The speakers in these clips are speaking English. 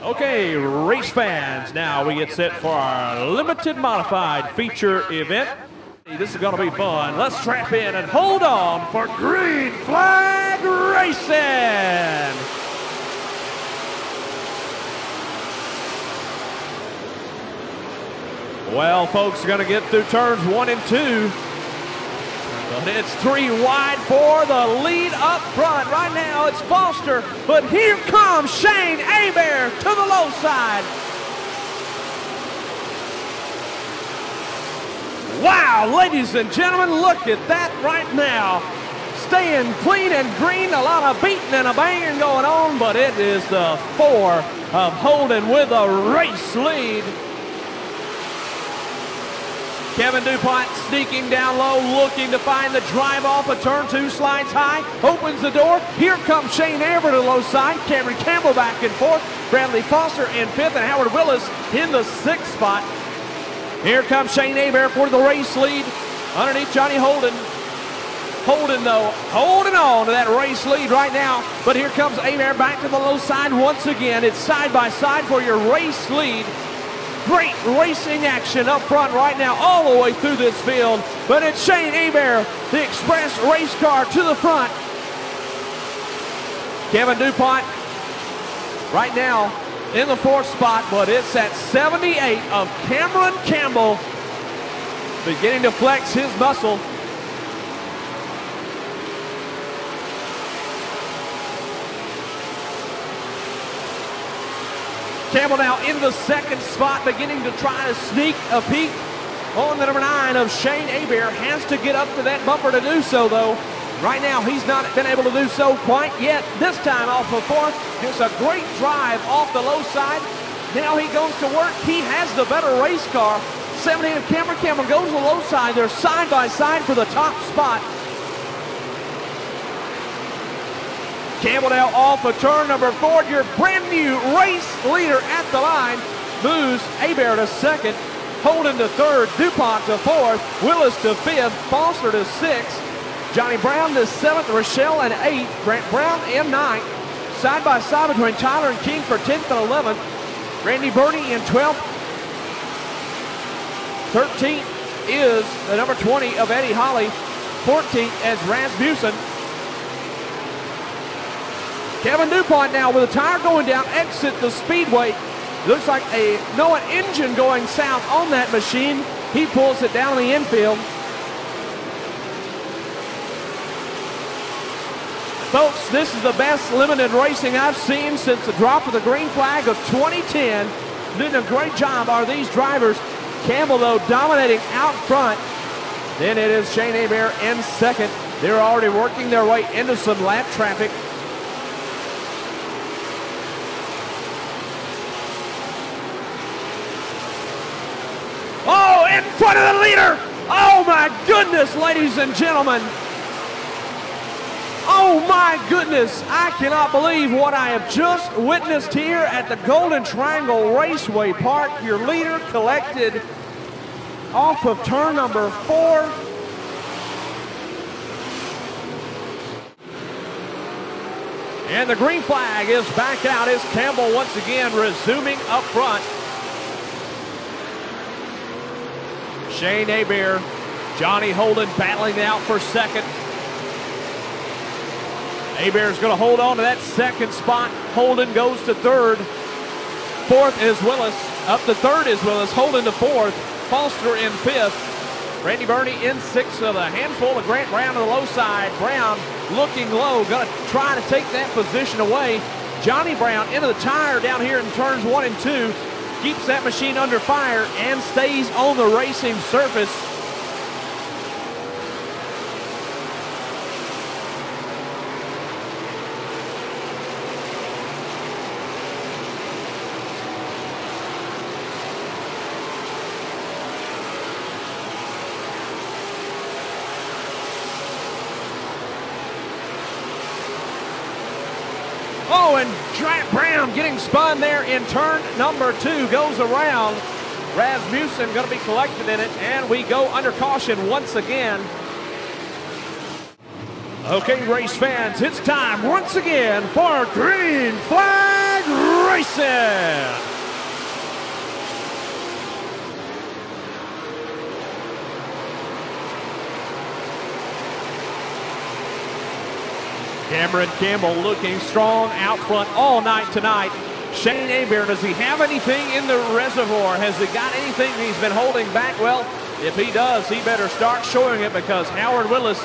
Okay, race fans, now we get set for our limited modified feature event. This is going to be fun. Let's strap in and hold on for green flag racing. Well, folks, are going to get through turns 1 and 2. But it's 3 wide for the lead up front. Right now it's Foster, but here comes Shane Hebert to the low side. Wow, ladies and gentlemen, look at that right now. Staying clean and green, a lot of beating and a banging going on, but it is the 4 of Holden with a race lead. Kevin DuPont sneaking down low, looking to find the drive off of turn 2, slides high, opens the door. Here comes Shane Hebert to the low side. Campbell back and forth. Bradley Foster in 5th and Howard Willis in the 6th spot. Here comes Shane Hebert for the race lead underneath Johnny Holden. Holden, though, holding on to that race lead right now. But here comes Hebert back to the low side once again. It's side by side for your race lead. Great racing action up front right now, all the way through this field. But it's Shane Hebert, the Express race car, to the front. Kevin DuPont right now in the 4th spot, but it's at 78 of Campbell beginning to flex his muscle. Campbell now in the 2nd spot, beginning to try to sneak a peek on the number 9 of Shane Hebert. Has to get up to that bumper to do so, though. Right now, he's not been able to do so quite yet. This time off of 4th. It's a great drive off the low side. Now he goes to work. He has the better race car. 78 of Campbell goes to the low side. They're side by side for the top spot. Campbell now off of turn number 4. Your brand new race leader at the line moves Hebert to 2nd, Holden to 3rd, DuPont to 4th, Willis to 5th, Foster to 6th, Johnny Brown to 7th, Rochelle and 8th, Grant Brown in 9th. Side by side between Tyler and King for 10th and 11th, Randy Burney in 12th. 13th is the number 20 of Eddie Holly. 14th as Rasmussen. Kevin DuPont now with a tire going down, exit the speedway. Looks like a Noah engine going south on that machine. He pulls it down the infield. Folks, this is the best limited racing I've seen since the drop of the green flag of 2010. Doing a great job are these drivers. Campbell, though, dominating out front. Then it is Shane Hebert in 2nd. They're already working their way into some lap traffic. Oh, in front of the leader. Oh, my goodness, ladies and gentlemen. Oh, my goodness. I cannot believe what I have just witnessed here at the Golden Triangle Raceway Park. Your leader collected off of turn number 4. And the green flag is back out as Campbell once again resuming up front. Shane Hebert, Johnny Holden battling out for 2nd. Hebert's going to hold on to that 2nd spot. Holden goes to 3rd. 4th is Willis. Up to 3rd is Willis. Holden to 4th. Foster in 5th. Randy Burney in 6th of a handful of Grant Brown to the low side. Brown looking low, going to try to take that position away. Johnny Brown into the tire down here in turns 1 and 2. Keeps that machine under fire and stays on the racing surface. Oh, and Grant Brown getting spun there in turn number 2. Goes around. Rasmussen going to be collected in it, and we go under caution once again. Okay, race fans, it's time once again for green flag racing. Cameron Campbell looking strong out front all night tonight. Shane Hebert, does he have anything in the reservoir? Has he got anything he's been holding back? Well, if he does, he better start showing it, because Howard Willis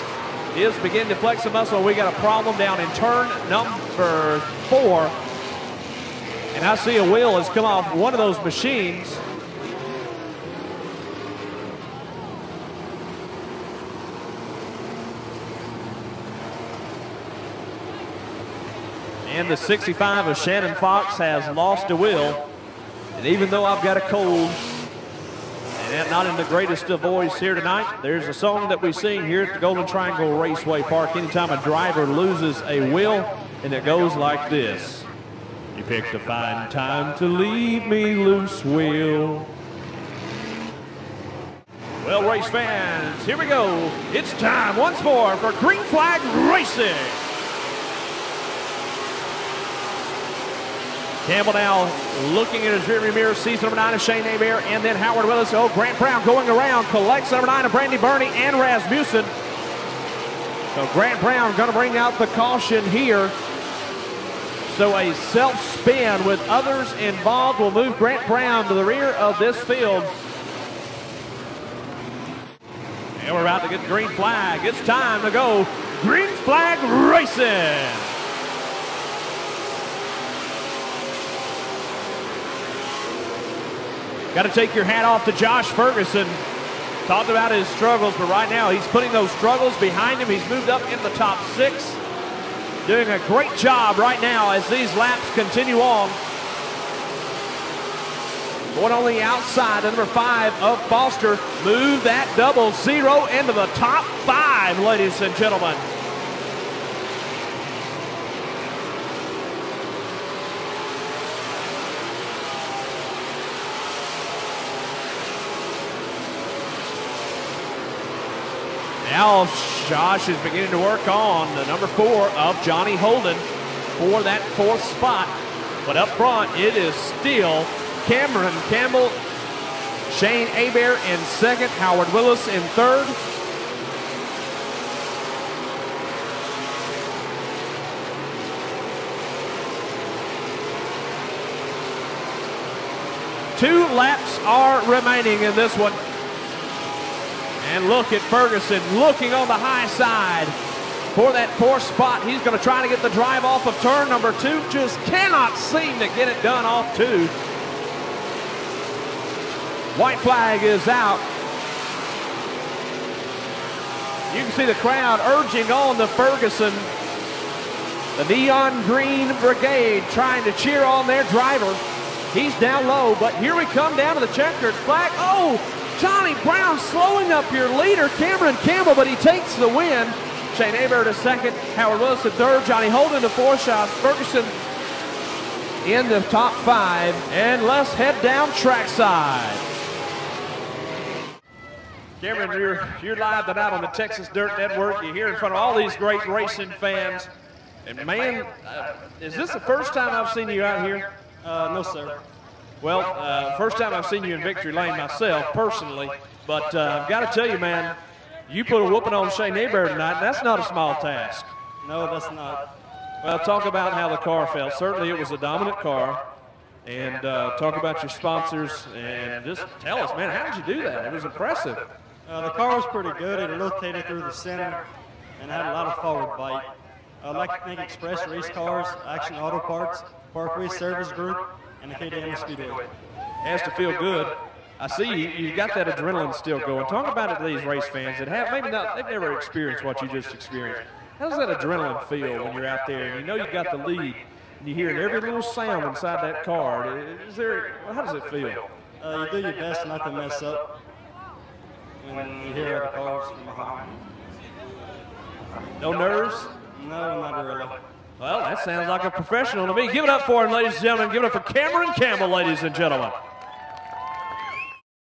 is beginning to flex a muscle. We got a problem down in turn number 4. And I see a wheel has come off one of those machines. And the 65 of Shannon Fox has lost a wheel. And even though I've got a cold and not in the greatest of voice here tonight, there's a song that we sing here at the Golden Triangle Raceway Park anytime a driver loses a wheel, and it goes like this. You picked a fine time to leave me loose, wheel. Well, race fans, here we go. It's time once more for Green Flag Racing. Campbell now looking in his rearview mirror, sees number 9 of Shane Hebert, and then Howard Willis. Oh, Grant Brown going around, collects number 9 of Brandy Burney and Rasmussen. So Grant Brown going to bring out the caution here. So a self-spin with others involved will move Grant Brown to the rear of this field. And we're about to get the green flag. It's time to go Green Flag Racing. Got to take your hat off to Josh Ferguson. Talked about his struggles, but right now he's putting those struggles behind him. He's moved up in the top 6. Doing a great job right now as these laps continue on. Going on the outside, number 5 of Foster. Move that 00 into the top 5, ladies and gentlemen. Now Josh is beginning to work on the number 4 of Johnny Holden for that 4th spot. But up front, it is still Cameron Campbell, Shane Hebert in 2nd, Howard Willis in 3rd. Two laps are remaining in this one. And look at Ferguson looking on the high side for that 4th spot. He's going to try to get the drive off of turn number 2. Just cannot seem to get it done off 2. White flag is out. You can see the crowd urging on to Ferguson. The Neon Green Brigade trying to cheer on their driver. He's down low, but here we come down to the checkered flag. Oh! Johnny Brown slowing up your leader, Cameron Campbell, but he takes the win. Shane Hebert is 2nd, Howard Willis is 3rd, Johnny Holden to 4th, Josh Ferguson in the top 5. And let's head down trackside. Cameron, you're live tonight on the Texas Dirt Network. You're here in front of all these great racing fans. And man, is this the first time I've seen you out here? No, sir. Well, first time I've seen you in victory lane myself, personally. But I've got to tell you, man, you put a whooping on Shane Hebert tonight, and that's not a small task. No, that's not. Well, talk about how the car felt. Certainly it was a dominant car. And talk about your sponsors, and just tell us, man, how did you do that? It was impressive. The car was pretty good. It rotated through the center and had a lot of forward bite. I'd like to thank Express Race Cars, Action Auto Parts, Parkway Service Group, and the TDN Speedway. Has to feel good. I see you got that adrenaline still going. Talk about it to these race fans that have maybe not, they've never experienced what you just experienced. How does that adrenaline feel when you're out there and you know you got the lead and you're hearing every little sound inside that car? How does it feel? You do your best not to mess up when you hear the cars from behind. No nerves? No, not really. Well, that sounds like a professional to me. Give it up for him, ladies and gentlemen. Give it up for Cameron Campbell, ladies and gentlemen.